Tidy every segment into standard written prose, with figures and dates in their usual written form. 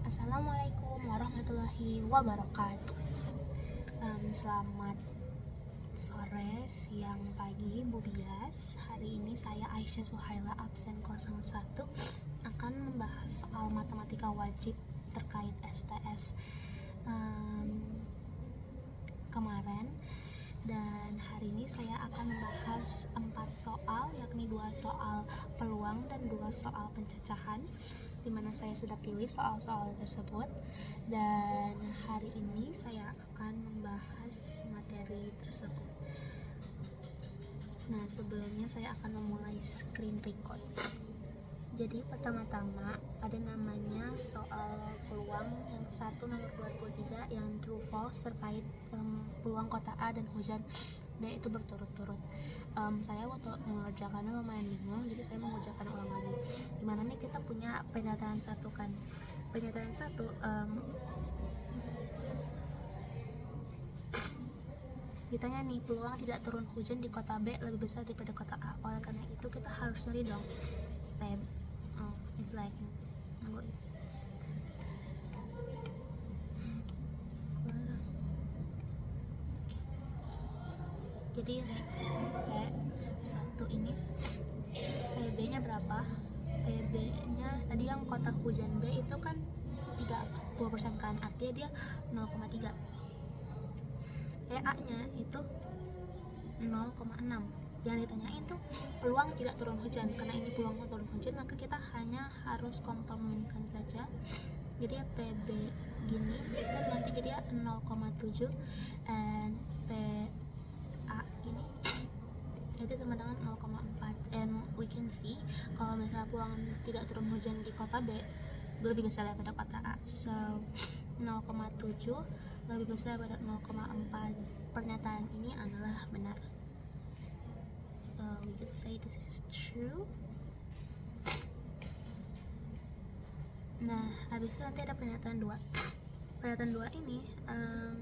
Assalamualaikum warahmatullahi wabarakatuh. Selamat sore, siang, pagi, Bu Bias. Hari ini saya Aisyah Suhaila absen 01 akan membahas soal matematika wajib terkait STS kemarin. Dan hari ini saya akan membahas 4 soal, yakni 2 soal peluang dan 2 soal pencacahan, dimana saya sudah pilih soal-soal tersebut. Dan hari ini saya akan membahas materi tersebut. Nah, sebelumnya saya akan memulai screen record. Jadi pertama-tama ada namanya soal peluang yang 1 nomor 23 yang true false terkait peluang kota A dan hujan B itu berturut-turut. Saya waktu mengerjakannya lumayan bingung, jadi saya mengerjakan ulang lagi. Dimana nih kita punya pernyataan 1 kan. Pernyataan 1 ditanya nih, peluang tidak turun hujan di kota B lebih besar daripada kota A. Oleh karena itu kita harus nyari dong it's like jadi P1 ini PB nya berapa? PB nya tadi yang kota hujan B itu kan 30% kan, artinya dia 0,3. PA nya itu 0,6. Yang ditanyain tuh peluang tidak turun hujan. Karena ini peluang turun hujan, maka kita hanya harus komplementkan saja. Jadi ya PB gini itu nanti jadi 0,7 and PA gini itu sama dengan 0,4. And we can see kalau misalnya peluang tidak turun hujan di kota B lebih besar daripada kota A, so 0,7 lebih besar daripada 0,4. Pernyataan ini adalah benar. We could say this is true. Nah, habis itu nanti ada pernyataan 2. Pernyataan 2 ini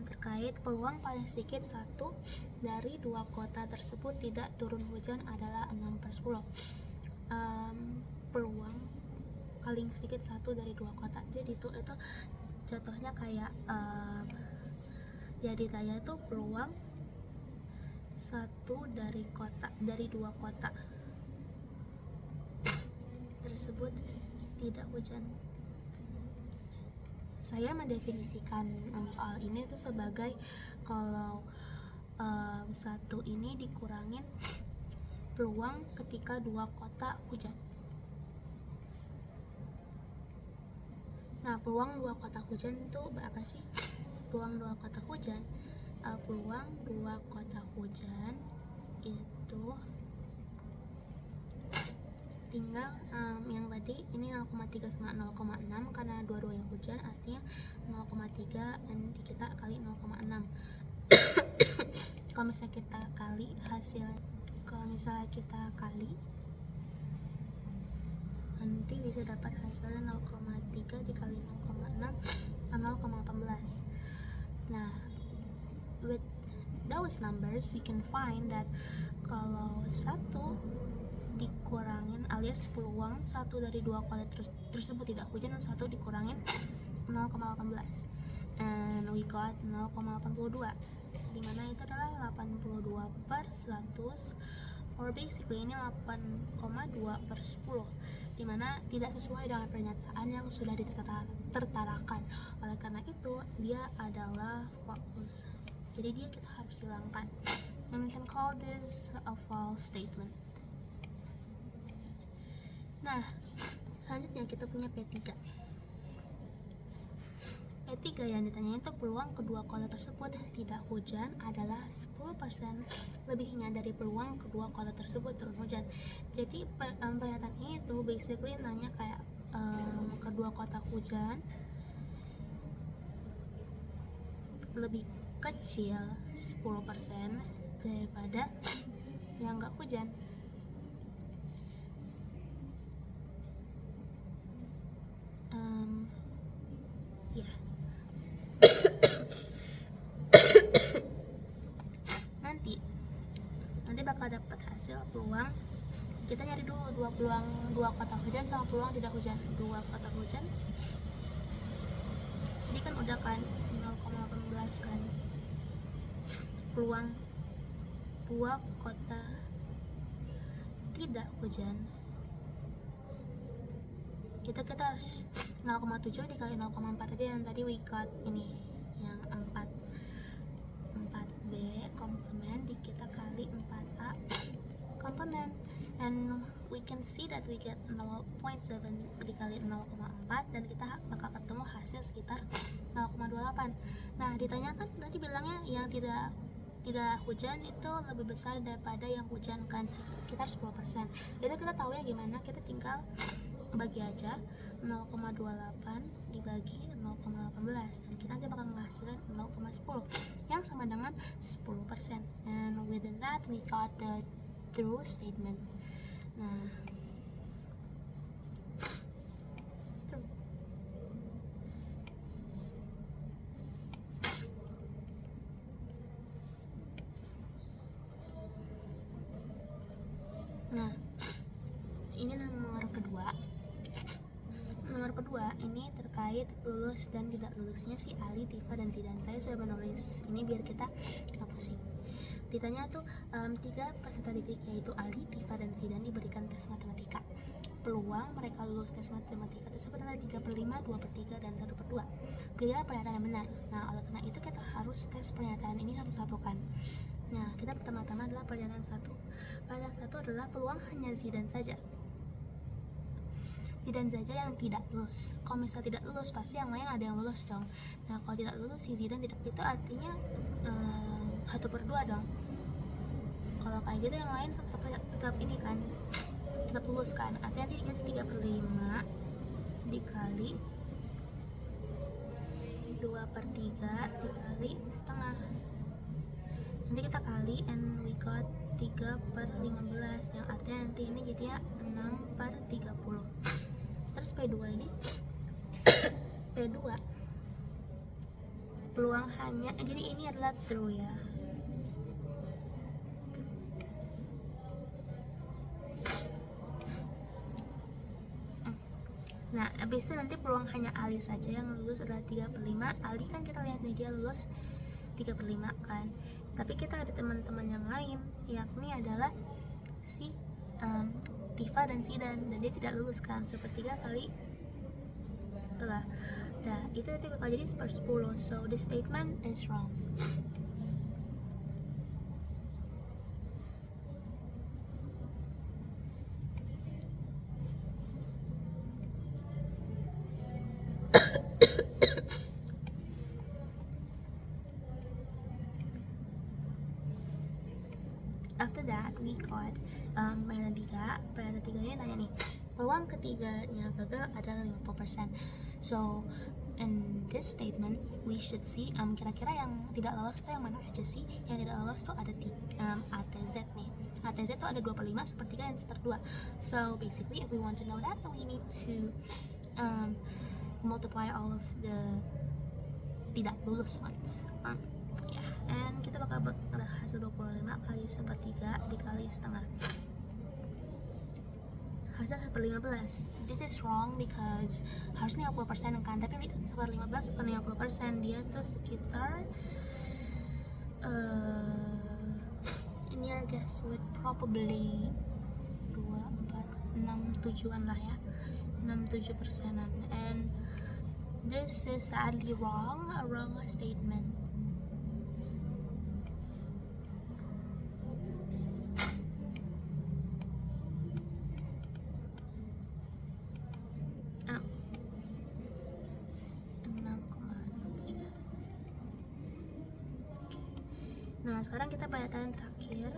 terkait peluang paling sedikit 1 dari 2 kota tersebut tidak turun hujan adalah 6/10. Peluang paling sedikit 1 dari 2 kota. Jadi itu jatuhnya kayak ya ditanya itu peluang 1 dari 2 kota tersebut tidak hujan. Saya mendefinisikan soal ini itu sebagai kalau 1 ini dikurangin peluang ketika 2 kota hujan. Nah, peluang 2 kota hujan itu berapa sih? Peluang 2 kota hujan itu tinggal yang tadi ini 0,3 sama 0,6 karena dua-duanya hujan, artinya 0,3 dan kita kali 0,6. Kalau misalnya kita kali nanti bisa dapat hasilnya 0,3 dikali 0,6 0,18. Nah, with those numbers we can find that kalau 1 dikurangin alias peluang 1 dari 2 kota tersebut tidak hujan, 1 dikurangin 0,18 and we got 0,82, dimana itu adalah 82/100 or basically ini 8,2/10, dimana tidak sesuai dengan pernyataan yang sudah ditertarakan. Oleh karena itu dia adalah false, jadi dia kita harus hilangkan, and we can call this a false statement. Nah, selanjutnya kita punya P3 yang ditanya itu peluang kedua kota tersebut tidak hujan adalah 10% lebihnya dari peluang kedua kota tersebut turun hujan. Jadi pernyataan ini tuh basically nanya kayak kedua kota hujan lebih kecil 10% daripada yang enggak hujan. nanti bakal dapat hasil peluang. Kita nyari dulu dua kota hujan sama peluang tidak hujan. 2 kota hujan ada kan 0,18 kan peluang 2 kota tidak hujan. Kita harus 0,7 dikali 0,4 aja, yang tadi we got ini yang 4B komplement kita kali 4A komplement, and we can see that we get 0.7 dikali 0,4 dan kita bakal ketemu hasil sekitar 0,28. Nah ditanyakan tadi bilangnya yang tidak hujan itu lebih besar daripada yang hujan kan, sekitar 10%. Itu kita tahu ya gimana, kita tinggal bagi aja 0,28 dibagi 0,18 dan kita nanti bakal menghasilkan 0,10 yang sama dengan 10%, and within that we got the true statement. Nah true. Nah ini nomor kedua ini terkait lulus dan tidak lulusnya si Ali, Tifa, dan Zidan. Saya sudah menulis ini biar kita nggak pusing. Ditanya tuh 3 peserta didik yaitu Ali, Tifa, dan Zidan diberikan tes matematika. Peluang mereka lulus tes matematika tersebut adalah 3/5, 2/3, dan 1/2. Pilihlah pernyataan yang benar. Nah oleh karena itu kita harus tes pernyataan ini satu-satu kan. Nah kita pertama-tama adalah pernyataan 1. Pernyataan 1 adalah peluang hanya Zidan saja yang tidak lulus. Kalau misal tidak lulus pasti yang lain ada yang lulus dong. Nah kalau tidak lulus si Zidan tidak, itu artinya 1/2 dong. Kalau kayak gitu yang lain tetap ini kan, tetap lulus kan. Artinya nanti 3/5 dikali 2/3 dikali setengah. Nanti kita kali and we got 3/15 yang artinya nanti ini jadinya 6/30. Terus P2 ini P2 peluang hanya, jadi ini adalah true ya. Nah habis itu nanti peluang hanya Ali saja yang lulus adalah 3/5. Ali kan kita lihat nih dia lulus 3/5 kan, tapi kita ada teman-teman yang lain yakni adalah si Tifa dan Zidan, dan dia tidak lulus kan, 1/3 kali setengah. Nah itu nanti bakal jadi 1/10. So the statement is wrong. After that we got pernyataan 3 ini tanya nih, peluang ketiganya gagal adalah 50%. So in this statement we should see kira-kira yang tidak lolos tuh yang mana aja sih. Yang tidak lolos tuh ada ATZ nih. ATZ tuh ada 2/5, 1/3, dan 1/2. So basically if we want to know that, we need to multiply all of the tidak lulus ones. And kita bakal berhasil 25 kali 1/3 dikali setengah, hasil 1/15. This is wrong because harusnya 50% kan, tapi 1/15 bukan 50%, dia tuh sekitar near guess with probably 2, 4, 6, 7-an lah ya, 6-7%-an, and this is sadly wrong, a wrong statement. Nah sekarang kita pernyataan terakhir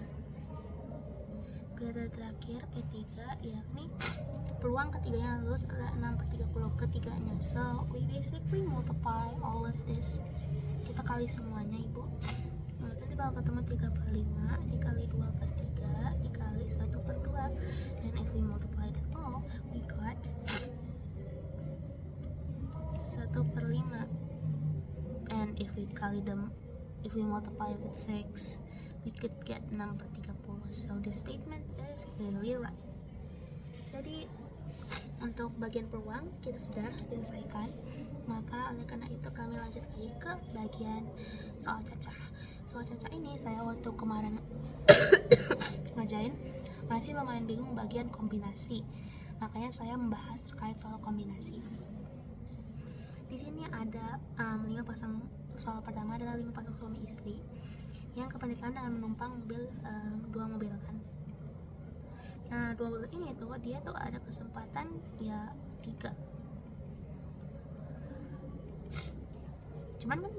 P3, yakni peluang ketiganya lulus adalah 6/30 ketiganya. So we basically multiply all of this, kita kali semuanya ibu. Nah, nanti bakal ketemu 3/5 dikali 2/3 dikali 1/2, dan if we multiply that all we got 1/5, and if we multiply with 6 we could get 6/30. So the statement is clearly right. Jadi untuk bagian peluang kita sudah selesaikan, maka maka oleh karena itu kami lanjut lagi ke bagian soal cacah. Soal cacah ini saya waktu kemarin ngerjain masih lumayan bingung bagian kombinasi, makanya saya membahas terkait soal kombinasi. Di sini ada 5 pasang. Soal pertama adalah 5 pasang suami istri yang kepernikahan dengan menumpang mobil, 2 mobil kan. Nah 2 mobil ini tuh dia tuh ada kesempatan ya 3. Cuman kan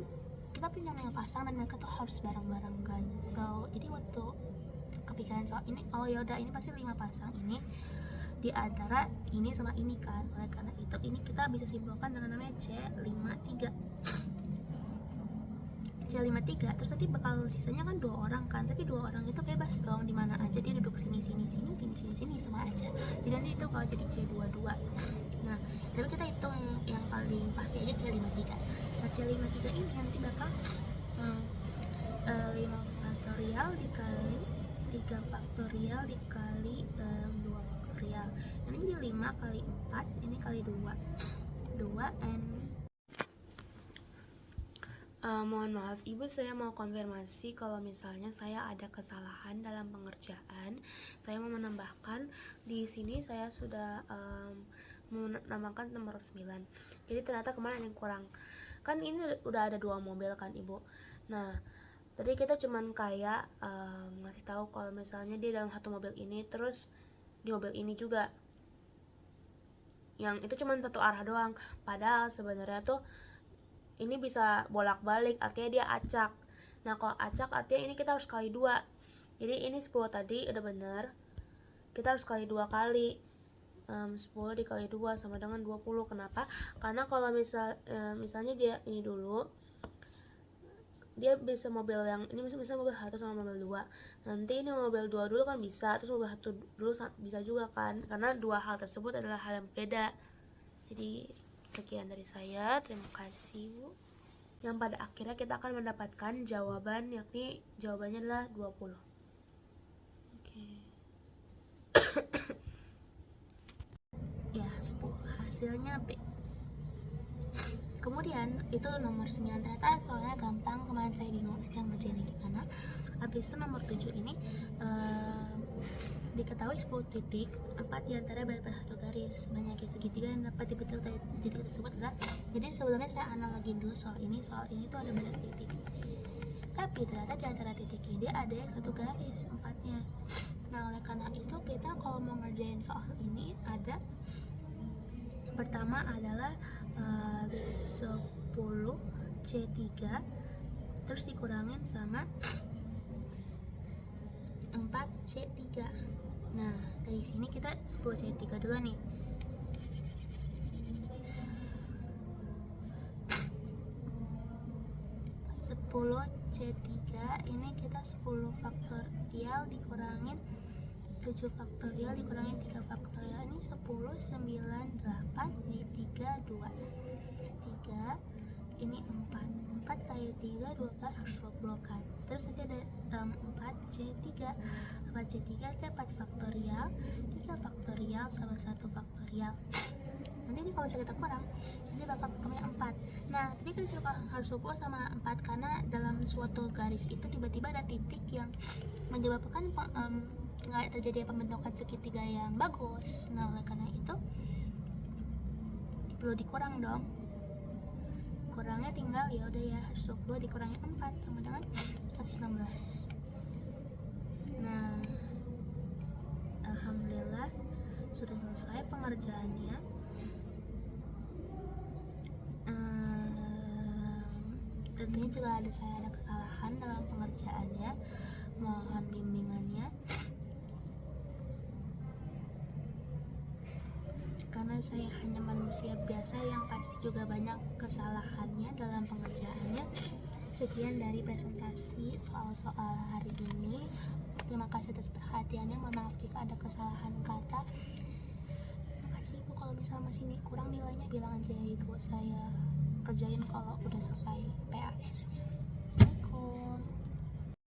kita punya 5 pasang dan mereka tuh harus bareng-bareng kan. So jadi waktu kepikiran soal ini, oh ya udah ini pasti 5 pasang ini di antara ini sama ini kan. Oleh karena itu ini kita bisa simpulkan dengan namanya C53. C53 terus nanti bakal sisanya kan 2 orang kan, tapi 2 orang itu bebas dong di mana aja dia duduk sini semua aja. Jadi nanti itu kalau jadi C22. Nah, tapi kita hitung yang paling pasti aja C53. Nah, C53 ini nanti bakal 5 faktorial dikali 3 faktorial dikali 2 faktorial. Ini jadi 5 kali 4, ini kali 2 and mohon maaf Ibu, saya mau konfirmasi kalau misalnya saya ada kesalahan dalam pengerjaan. Saya mau menambahkan di sini saya sudah menambahkan nomor 9. Jadi ternyata kemarin yang kurang. Kan ini udah ada 2 mobil kan Ibu. Nah, tadi kita cuman kayak ngasih tahu kalau misalnya dia dalam satu mobil ini, terus di mobil ini juga. Yang itu cuman satu arah doang. Padahal sebenarnya tuh ini bisa bolak-balik, artinya dia acak. Nah kalau acak artinya ini kita harus kali 2. Jadi ini 10 tadi udah bener, kita harus kali 2 kali. 10 dikali 2 sama dengan 20. Kenapa? Karena kalau misalnya dia ini dulu, dia bisa mobil yang ini bisa mobil 1 sama mobil 2. Nanti ini mobil 2 dulu kan bisa, terus mobil 1 dulu bisa juga kan, karena 2 hal tersebut adalah hal yang berbeda. Jadi sekian dari saya, terima kasih Bu. Yang pada akhirnya kita akan mendapatkan jawaban, yakni jawabannya adalah 20. Oke. Ya 10, hasilnya B. Kemudian itu nomor 9 ternyata soalnya gampang, kemarin saya bingung aja ngerjainnya gimana. Habis itu nomor 7 ini diketahui 10 titik, 4 diantara berada pada satu garis. Banyaknya segitiga yang dapat dibentuk dari titik tersebut adalah, jadi sebelumnya saya analogi dulu soal ini tuh ada banyak titik, tapi ternyata diantara titik ini ada yang satu garis 4-nya. Nah oleh karena itu kita kalau mau ngerjain soal ini ada pertama adalah 10 C3 terus dikurangin sama 4 C3. Nah dari sini kita 10 C3 dulu nih. C3 ini kita 10 faktorial dikurangin 7 faktorial dikurangin 3 faktorial, ini 10, 9, 8, ini 3, 2 3, ini 4 kali 3, 12 harus 20 kan. Terus nanti ada 4C3 ada 4 faktorial 3 faktorial sama 1 faktorial. Nanti ini kalau misalnya kita kurang, nanti bakal ketemunya 4. Nah tadi kan disuruh harus 20 sama 4 karena dalam suatu garis itu tiba-tiba ada titik yang menyebabkan nggak terjadi pembentukan segitiga yang bagus. Nah oleh karena itu perlu dikurang dong. Kurangnya tinggal ya udah ya, harus 20 dikurangi 4 sama dengan 116. Nah alhamdulillah sudah selesai pengerjaannya. Tentunya juga saya ada kesalahan dalam pengerjaannya, mohon bimbingannya. Karena saya hanya manusia biasa yang pasti juga banyak kesalahannya dalam pengerjaannya. Sekian dari presentasi soal-soal hari ini. Terima kasih atas perhatiannya. Mohon maaf jika ada kesalahan kata. Terima kasih Ibu, kalau misalnya masih kurang nilainya bilang aja ya Ibu, saya kerjain kalau udah selesai PAS-nya.